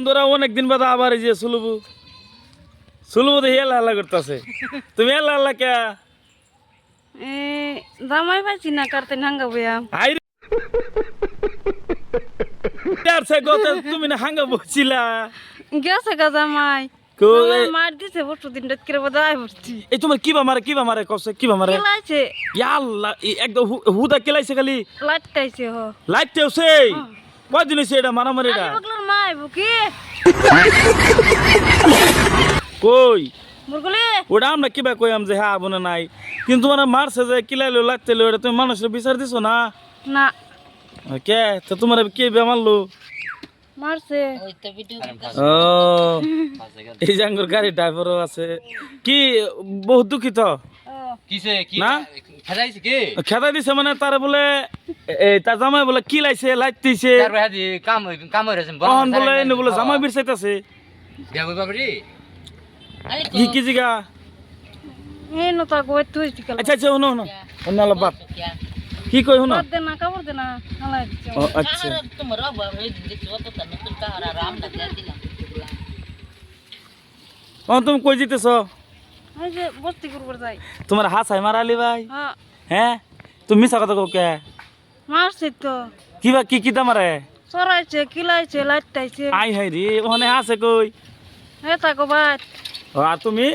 বন্ধুরা অনেকদিন বাদে আবার এই যে সুলুবু সুলুবু দেখি এলা এলা করতেছে। তুমি এলা এলা কে জামাই পাইছি না কারতে হাঙ্গা বইয়া আই আর সে গত তুমি না হাঙ্গা বলছিলা গেছে গা জামাই কই মার দিছে বসু দিন রাত করে বাজায় ভরছি এই তোমার কিবা মারে কসে কিবা মারে কেলাইছে ইয়া আল্লাহ একদম হুদা কেলাইছে খালি লাটকাইছে হ লাইট তেউছে কয় দিন হইছে এটা মারামারি এটা বগলার মাই বুকি কই মুরগুলি ওটা আমরা কিবা কইম যে হ্যাঁ বোনা নাই কিন্তু তোমার মারছে যে কিলাইলো লাগতেলো এটা তুমি মানুষের বিচার দিছো না না কে তো তোমার কে বেমারলো মারছে ও এই জাঙ্গর গাড়ি ড্রাইভারও আছে কি বহুত দুঃখিত কিসে কি না খাইছে কি খেদাই দিছে মানে তার বলে এই তার জামাই বলে কি লাইছে লাইট দিছে তার ভাই কাম হইছে তখন বলে এনে বলে জামাই বিরসাইতাছে বিয়া কই বাবরি কি কি জিগা এই নতা গোয় তুই টিকাল আচ্ছা আচ্ছা শুনো শুনো অন্য আলাপ বাদ কি কই শুনো বাদ দে না কাপড় দে না হালাই দিছে ও আচ্ছা ও তুমি কই জিতেছ এই যে বস্তি করবার যাই তোমার হাসাই মারালি ভাই হ্যাঁ হ্যাঁ তুমি মিছা কথা কও কে মারছে তো কিবা কি কি তামারে চড়াইছে কিলাইছে লাটটাইছে আই হাই রে ওখানে আছে কই হে তাকো বাদ ও আর তুমি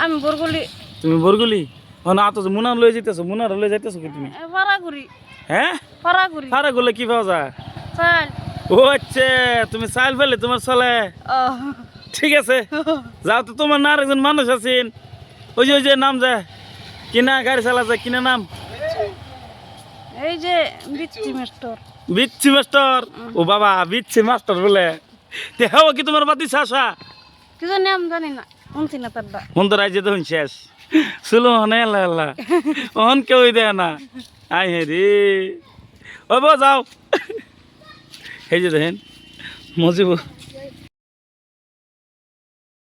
আমি বরগুলি তুমি বরগুলি ও না তো মুনা লই যাইতেছো মুনা লই যাইতেছো কি তুমি পারাগুড়ি হ্যাঁ পারাগুড়ি সারা গুলো কি পাওয়া যায় চাল ও আচ্ছা তুমি চাইল ফেলে তোমার চলে ও ঠিক আছে যাও তো তোমার না একজন মানুষ আছেন ওই যে নাম যায় কিনা গাড়ি চালাচ্ছে কিনা নাম এই যে বিচ্ছি মাস্টার বিচ্ছি মাস্টার ও বাবা বিচ্ছি মাস্টার বলে দেখাও কি তোমার বাতি শাসা কি জানি আমি জানি না শুনছি না তার মন্দ রাজ্যে তখন শেষ শুলো হনে আল্লাহ আল্লাহ অহন কেউ দেয় না আই হে রে ও যাও এই যে দেখেন মজিব